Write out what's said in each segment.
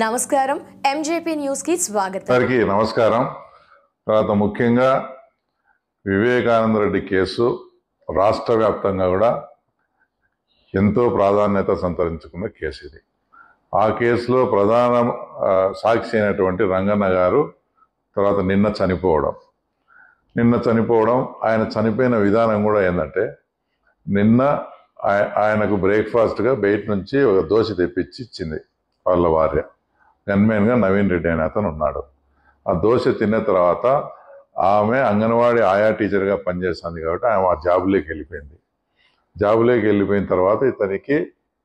నమస్కారం MJP news కి స్వాగతం. అందరికీ నమస్కారం. తర్వాత ముఖ్యంగా వివేకానంద రెడ్డి కేసు రాష్ట్ర వ్యాప్తంగా కూడా ఎంతో ప్రాధాన్యత సంతరించుకున్న కేసు ఇది. ఆ కేసులో ప్రధాన సాక్షి అయినటువంటి రంగన్న గారు తర్వాత నిన్న చనిపోవడం ఆయన చనిపోయిన విధానం కూడా ఏంటంటే, నిన్న ఆయనకు బ్రేక్ఫాస్ట్గా బయట నుంచి ఒక దోశ తెప్పించి ఇచ్చింది వాళ్ళ భార్య. గన్మెన్గా నవీన్ రెడ్డి అనే అతను ఉన్నాడు. ఆ దోశ తిన్న తర్వాత ఆమె అంగన్వాడీ ఆయా టీచర్గా పనిచేస్తుంది కాబట్టి ఆమె ఆ జాబులోకి వెళ్ళిపోయింది. జాబులోకి వెళ్ళిపోయిన తర్వాత ఇతనికి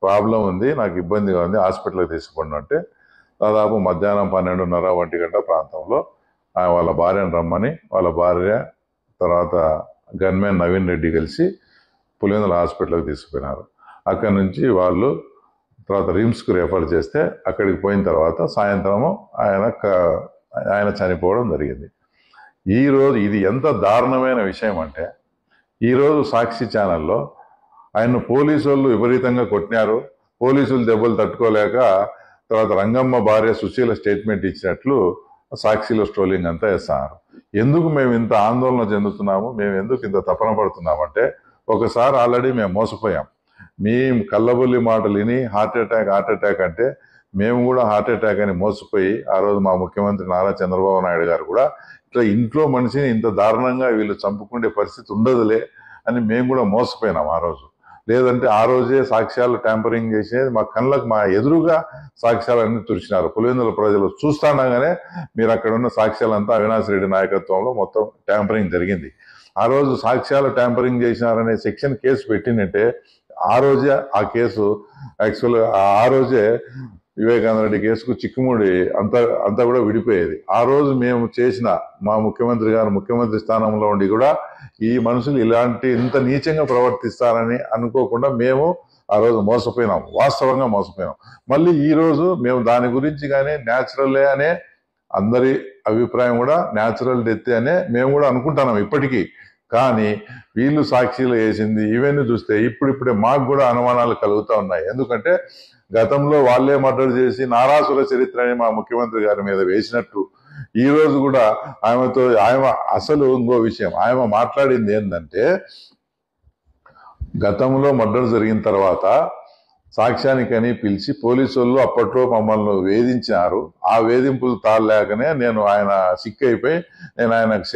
ప్రాబ్లం ఉంది, నాకు ఇబ్బందిగా ఉంది, హాస్పిటల్కి తీసుకుపోండి అంటే దాదాపు మధ్యాహ్నం 12:30 1 గంట ప్రాంతంలో వాళ్ళ భార్యను రమ్మని వాళ్ళ భార్య తర్వాత గన్మెన్ నవీన్ రెడ్డి కలిసి పులివెందుల హాస్పిటల్కి తీసుకుపోయినారు. అక్కడి నుంచి వాళ్ళు తర్వాత రిమ్స్కు రెఫర్ చేస్తే అక్కడికి పోయిన తర్వాత సాయంత్రము ఆయన చనిపోవడం జరిగింది. ఈరోజు ఇది ఎంత దారుణమైన విషయం అంటే, ఈరోజు సాక్షి ఛానల్లో ఆయన పోలీసు వాళ్ళు విపరీతంగా కొట్టినారు, పోలీసులు దెబ్బలు తట్టుకోలేక తర్వాత రంగమ్మ భార్య సుశీల స్టేట్మెంట్ ఇచ్చినట్లు సాక్షిలో స్ట్రోలింగ్ అంతా వేస్తున్నారు. ఎందుకు మేము ఇంత ఆందోళన చెందుతున్నాము, మేము ఎందుకు ఇంత తపన పడుతున్నామంటే, ఒకసారి ఆల్రెడీ మేము మోసపోయాం. మీ కళ్ళబొల్లి మాటలు విని హార్ట్ అటాక్ అంటే మేము కూడా హార్ట్ అటాక్ అని మోసపోయి ఆ రోజు మా ముఖ్యమంత్రి నారా చంద్రబాబు నాయుడు గారు కూడా ఇట్లా ఇంట్లో మనిషిని ఇంత దారుణంగా వీళ్ళు చంపుకునే పరిస్థితి ఉండదులే అని మేము కూడా మోసపోయినాం ఆ రోజు. లేదంటే ఆ రోజే సాక్ష్యాలు ట్యాంపరింగ్ చేసేది మా కళ్ళకు మా ఎదురుగా సాక్ష్యాలన్నీ తుడిచినారు. పులివెందుల ప్రజలు చూస్తానగానే మీరు అక్కడ ఉన్న సాక్ష్యాలంతా అవినాష్ రెడ్డి నాయకత్వంలో మొత్తం ట్యాంపరింగ్ జరిగింది. ఆ రోజు సాక్ష్యాలు ట్యాంపరింగ్ చేసినారనే సెక్షన్ కేసు పెట్టిందంటే ఆ రోజే ఆ కేసు యాక్చువల్గా ఆ రోజే వివేకానంద రెడ్డి కేసుకు చిక్కుముడి అంతా కూడా విడిపోయేది. ఆ రోజు మేము చేసిన మా ముఖ్యమంత్రి గారు ముఖ్యమంత్రి స్థానంలో ఉండి కూడా ఈ మనుషులు ఇంత నీచంగా ప్రవర్తిస్తారని అనుకోకుండా మేము ఆ రోజు మోసపోయినాం, వాస్తవంగా మోసపోయినాం. మళ్ళీ ఈ రోజు మేము దాని గురించి కానీ న్యాచురలే అనే అందరి అభిప్రాయం కూడా న్యాచురల్ డెత్ అనే మేము కూడా అనుకుంటున్నాం ఇప్పటికీ. కానీ వీళ్ళు సాక్షిలో వేసింది ఇవన్నీ చూస్తే ఇప్పుడిప్పుడే మాకు కూడా అనుమానాలు కలుగుతూ ఉన్నాయి. ఎందుకంటే గతంలో వాళ్ళే మర్డర్ చేసి నారాసుర చరిత్ర అని మా ముఖ్యమంత్రి గారి మీద వేసినట్టు ఈ రోజు కూడా ఆమె అసలు ఇంకో విషయం ఆమె మాట్లాడింది ఏంటంటే, గతంలో మర్డర్ జరిగిన తర్వాత సాక్ష్యానికని పిలిచి పోలీసు వాళ్ళు అప్పట్లో మమ్మల్ని వేధించారు. ఆ వేధింపులు తాళలేకనే ఆయన సిక్ అయిపోయి నేను ఆయనకు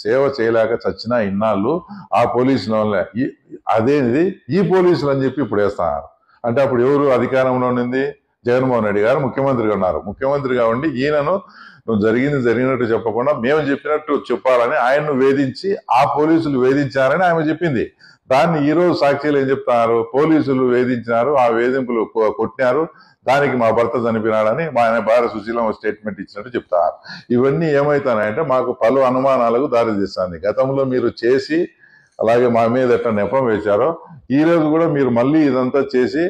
సేవ చేయలేక చచ్చినా ఇన్నాళ్ళు ఆ పోలీసుల వల్లే అదేది ఈ పోలీసులు అని చెప్పి ఇప్పుడు వేస్తున్నారు. అంటే అప్పుడు ఎవరు అధికారంలో ఉండింది? జగన్మోహన్ రెడ్డి గారు ముఖ్యమంత్రిగా ఉన్నారు. ముఖ్యమంత్రిగా ఉండి ఈయనను నువ్వు జరిగినట్టు చెప్పకుండా మేము చెప్పినట్టు చెప్పాలని ఆయన్ను వేధించి ఆ పోలీసులు వేధించారని ఆమె చెప్పింది. దాన్ని ఈ రోజు సాక్షిలు ఏం చెప్తున్నారు? పోలీసులు వేధించినారు, ఆ వేధింపులు కొట్టినారు, దానికి మా భర్త చనిపోయినాడని మా ఆయన భార్య సుశీలమ్మ స్టేట్మెంట్ ఇచ్చినట్టు చెప్తారు. ఇవన్నీ ఏమవుతాయంటే మాకు పలు అనుమానాలకు దారితీస్తుంది. గతంలో మీరు చేసి అలాగే మా మీద ఎట్లా నెపం వేశారో ఈ రోజు కూడా మీరు మళ్ళీ ఇదంతా చేసి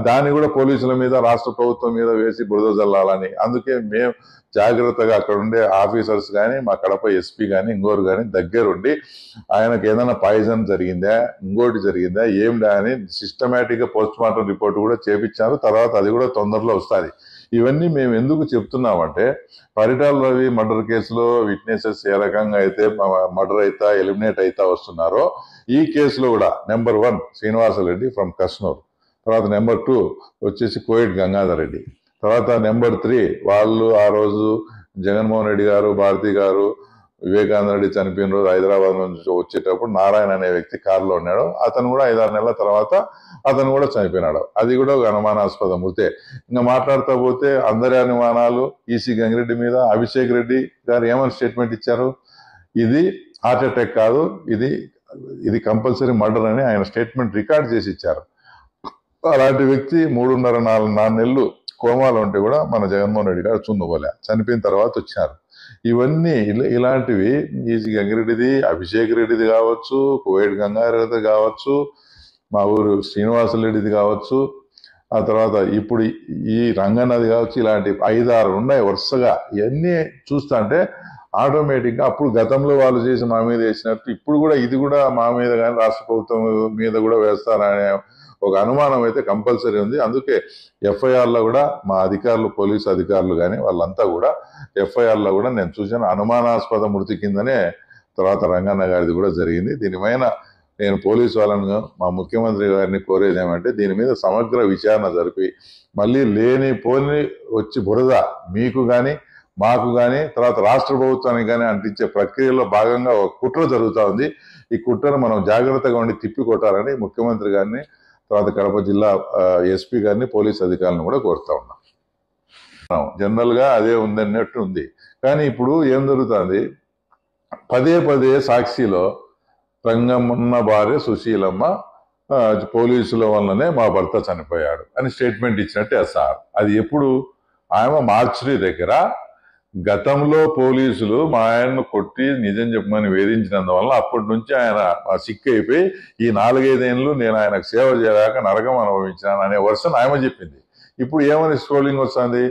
దాన్ని కూడా పోలీసుల మీద రాష్ట్ర ప్రభుత్వం మీద వేసి బురద జల్లాలని. అందుకే మేము జాగ్రత్తగా అక్కడ ఉండే ఆఫీసర్స్ కానీ మా కడప ఎస్పీ కానీ ఇంకోరు కానీ దగ్గరుండి ఆయనకు ఏదైనా పాయిజన్ జరిగిందా ఇంకోటి జరిగిందా ఏమిటా అని సిస్టమేటిక్గా పోస్ట్ మార్టం రిపోర్ట్ కూడా చేపించారు. తర్వాత అది కూడా తొందరలో వస్తుంది. ఇవన్నీ మేము ఎందుకు చెప్తున్నామంటే, పరిటాల రవి మర్డర్ కేసులో విట్నెసెస్ ఏ రకంగా అయితే మర్డర్ అయితే ఎలిమినేట్ అయితే వస్తున్నారో ఈ కేసులో కూడా నెంబర్ 1 శ్రీనివాసరెడ్డి ఫ్రమ్ కస్నూర్, తర్వాత నెంబర్ 2 వచ్చేసి కోయిట్ గంగాధర్ రెడ్డి, తర్వాత నెంబర్ 3 వాళ్ళు ఆ రోజు జగన్మోహన్ రెడ్డి గారు భారతి గారు వివేకానంద రెడ్డి చనిపోయిన రోజు హైదరాబాద్ నుంచి వచ్చేటప్పుడు నారాయణ అనే వ్యక్తి కారులో ఉన్నాడు. అతను కూడా 5-6 నెలల తర్వాత అతను కూడా చనిపోయినాడు. అది కూడా ఒక అనుమానాస్పదం. ఇంకా మాట్లాడుతూ పోతే అందరి అనుమానాలు ఈసీ గంగిరెడ్డి మీద. అభిషేక్ రెడ్డి గారు ఏమని స్టేట్మెంట్ ఇచ్చారు? ఇది హార్ట్ అటాక్ కాదు, ఇది కంపల్సరీ మర్డర్ అని ఆయన స్టేట్మెంట్ రికార్డ్ చేసి ఇచ్చారు. అలాంటి వ్యక్తి 3.5-4 నెలలు కోమాలో ఉంటే కూడా మన జగన్మోహన్ రెడ్డి గారు చుందుకోలే, చనిపోయిన తర్వాత వచ్చారు. ఇవన్నీ ఇలాంటివి ఈసీ గంగిరెడ్డిది, అభిషేక్ రెడ్డిది కావచ్చు, కోయిట్ గంగారెడ్డిది కావచ్చు, మా ఊరు శ్రీనివాసరెడ్డిది కావచ్చు, ఆ తర్వాత ఇప్పుడు ఈ రంగన్నది కావచ్చు, ఇలాంటి 5-6 ఉన్నాయి వరుసగా. ఇవన్నీ చూస్తా అంటే ఆటోమేటిక్గా అప్పుడు గతంలో వాళ్ళు చేసి మా మీద వేసినట్టు ఇప్పుడు కూడా ఇది కూడా మా మీద కానీ రాష్ట్ర ప్రభుత్వం మీద కూడా వేస్తారనే ఒక అనుమానం అయితే కంపల్సరీ ఉంది. అందుకే ఎఫ్ఐఆర్లో కూడా మా అధికారులు, పోలీసు అధికారులు కానీ వాళ్ళంతా కూడా ఎఫ్ఐఆర్లో కూడా నేను చూశాను, అనుమానాస్పద మృతి కిందనే తర్వాత రంగన్న గారిది కూడా జరిగింది. దీనిపైన నేను పోలీసు వాళ్ళను, మా ముఖ్యమంత్రి గారిని కోరేది ఏమంటే దీని మీద సమగ్ర విచారణ జరిపి మళ్ళీ లేని పోని వచ్చి బురద మీకు కానీ మాకు కానీ తర్వాత రాష్ట్ర ప్రభుత్వానికి కానీ అంటించే ప్రక్రియలో భాగంగా ఒక కుట్ర జరుగుతూ ఉంది. ఈ కుట్రను మనం జాగ్రత్తగా ఉండి తిప్పి కొట్టాలని ముఖ్యమంత్రి గారిని, తర్వాత కడప జిల్లా ఎస్పీ గారిని, పోలీస్ అధికారులను కూడా కోరుతా ఉన్నాం. జనరల్ గా అదే ఉందన్నట్టు ఉంది. కానీ ఇప్పుడు ఏం జరుగుతుంది, పదే పదే సాక్షిలో రంగమ్మ భార్య సుశీలమ్మ పోలీసుల వల్లనే మా భర్త చనిపోయాడు అని స్టేట్మెంట్ ఇచ్చినట్టే సార్. అది ఎప్పుడు, ఆమె మార్చురీ దగ్గర గతంలో పోలీసులు మా ఆయన్ను కొట్టి నిజం చెప్పమని వేధించినందువల్ల అప్పటి నుంచి ఆయన సిక్ అయిపోయి ఈ 4-5 ఏళ్ళు నేను ఆయనకు సేవ చేయలేక నరకం అనుభవించాను అనే వర్షన్ ఆమె చెప్పింది. ఇప్పుడు ఏమని స్క్రోలింగ్ వస్తుంది,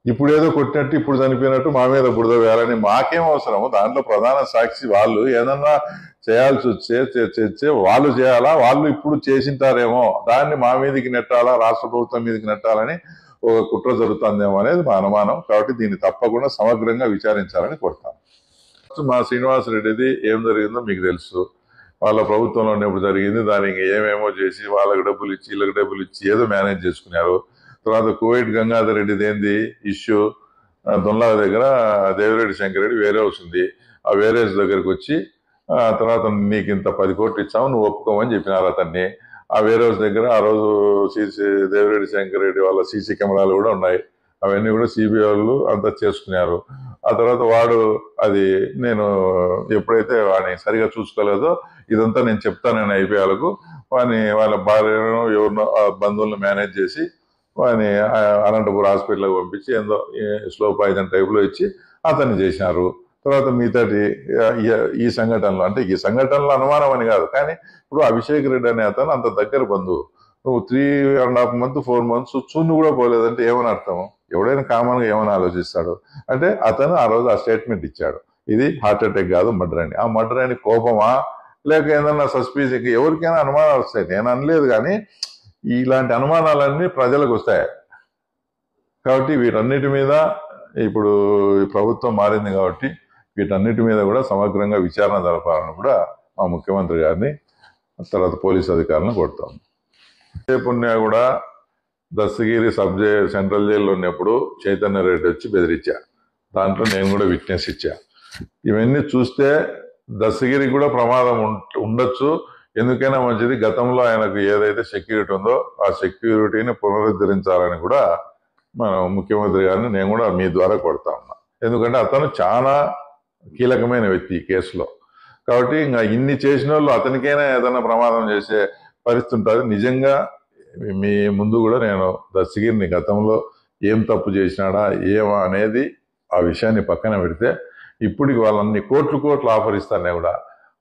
ఇప్పుడు ఏదో కొట్టినట్టు ఇప్పుడు చనిపోయినట్టు మా మీద బురద వేయాలని. మాకేం అవసరము, దాంట్లో ప్రధాన సాక్షి వాళ్ళు ఏదన్నా చేయాల్సి వచ్చే వాళ్ళు చేయాలా, వాళ్ళు ఇప్పుడు చేసింటారేమో దాన్ని మా మీదకి నెట్టాలా, రాష్ట్ర ప్రభుత్వం మీదకి నెట్టాలని ఒక కుట్ర జరుగుతుందేమో అనేది మా అనుమానం. కాబట్టి దీన్ని తప్పకుండా సమగ్రంగా విచారించాలని కోరుతాను. మా శ్రీనివాసరెడ్డిది ఏం జరిగిందో మీకు తెలుసు. వాళ్ళ ప్రభుత్వంలో ఉన్నప్పుడు జరిగింది. దానికి ఏమేమో చేసి వాళ్ళకి డబ్బులు ఇచ్చి వీళ్ళకి డబ్బులు ఇచ్చి ఏదో మేనేజ్ చేసుకున్నారు. తర్వాత కువైట్ గంగాధర్ రెడ్డిది ఏంది ఇష్యూ, దొన్లా దగ్గర దేవిరెడ్డి శంకర్ రెడ్డి వేరే హౌస్ ఉంది. ఆ వేరే హౌస్ దగ్గరికి వచ్చి తర్వాత నీకు ఇంత 10 కోట్లు ఇచ్చాము నువ్వు ఒప్పుకోమని చెప్పినారు అతన్ని. ఆ వేరే హౌస్ దగ్గర ఆ రోజు దేవిరెడ్డి శంకర్ రెడ్డి వాళ్ళ సీసీ కెమెరాలు కూడా ఉన్నాయి. అవన్నీ కూడా సిబిఐ వాళ్ళు అంతా చేసుకున్నారు. ఆ తర్వాత వాడు అది నేను ఎప్పుడైతే వాడిని సరిగా చూసుకోలేదో ఇదంతా నేను చెప్తానని ఐపీఎల్కు వాడిని వాళ్ళ భార్యను ఎవరినో బంధువులను మేనేజ్ చేసి వాడిని అనంతపురం హాస్పిటల్కి పంపించి ఏందో స్లో పాయిజన్ టైప్లో ఇచ్చి అతన్ని చేసినారు. తర్వాత మిగతాటి ఈ సంఘటనలో, అంటే ఈ సంఘటనలో అనుమానం అని కాదు, కానీ ఇప్పుడు అభిషేక్ రెడ్డి అనే అతను అంత దగ్గర బంధువు. నువ్వు 3.5 months 4 months చూన్ను కూడా పోలేదంటే ఏమని అర్థం? ఎవడైనా కామన్గా ఏమైనా ఆలోచిస్తాడు అంటే అతను ఆ రోజు ఆ స్టేట్మెంట్ ఇచ్చాడు, ఇది హార్ట్ అటాక్ కాదు మర్డర్ అని. ఆ మర్డర్ అని కోపమా లేక ఏదన్నా సస్పీస్, ఎవరికైనా అనుమానాలు వస్తాయి. నేను అనలేదు, కానీ ఇలాంటి అనుమానాలన్నీ ప్రజలకు వస్తాయి. కాబట్టి వీటన్నిటి మీద ఇప్పుడు ప్రభుత్వం మారింది కాబట్టి వీటన్నిటి మీద కూడా సమగ్రంగా విచారణ జరపాలని కూడా మా ముఖ్యమంత్రి గారిని, తర్వాత పోలీసు అధికారులను కోరుతాం. పుణ్య కూడా దస్తగిరి సెంట్రల్ జైల్లో ఉన్నప్పుడు చైతన్య రెడ్డి వచ్చి బెదిరించా, దాంట్లో నేను కూడా విట్నెస్ ఇచ్చా. ఇవన్నీ చూస్తే దస్తగిరికి కూడా ప్రమాదం ఉండొచ్చు. ఎందుకైనా మంచిది, గతంలో ఆయనకు ఏదైతే సెక్యూరిటీ ఉందో ఆ సెక్యూరిటీని పునరుద్ధరించాలని కూడా మన ముఖ్యమంత్రి గారిని నేను కూడా మీ ద్వారా కొడతా ఉన్నా. ఎందుకంటే అతను చాలా కీలకమైన వ్యక్తి ఈ కేసులో. కాబట్టి ఇంకా ఇన్ని చేసిన వాళ్ళు అతనికైనా ఏదైనా ప్రమాదం చేసే పరిస్థితి ఉంటుంది. నిజంగా మీ ముందు కూడా నేను దస్తగిరిని గతంలో ఏం తప్పు చేసినాడా ఏమా అనేది ఆ విషయాన్ని పక్కన పెడితే ఇప్పటికి వాళ్ళన్ని కోట్లు ఆఫర్ ఇస్తానే కూడా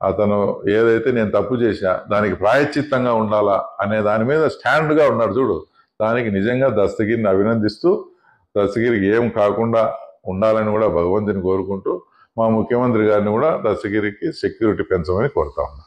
అతను ఏదైతే నేను తప్పు చేసినా దానికి ప్రాయశ్చిత్తంగా ఉండాలా అనే దాని మీద స్టాండ్గా ఉన్నాడు చూడు. దానికి నిజంగా దస్తగిరిని అభినందిస్తూ దస్తగిరికి ఏం కాకుండా ఉండాలని కూడా భగవంతుని కోరుకుంటూ మా ముఖ్యమంత్రి గారిని కూడా దస్తగిరికి సెక్యూరిటీ పెంచమని కోరుతా ఉన్నా.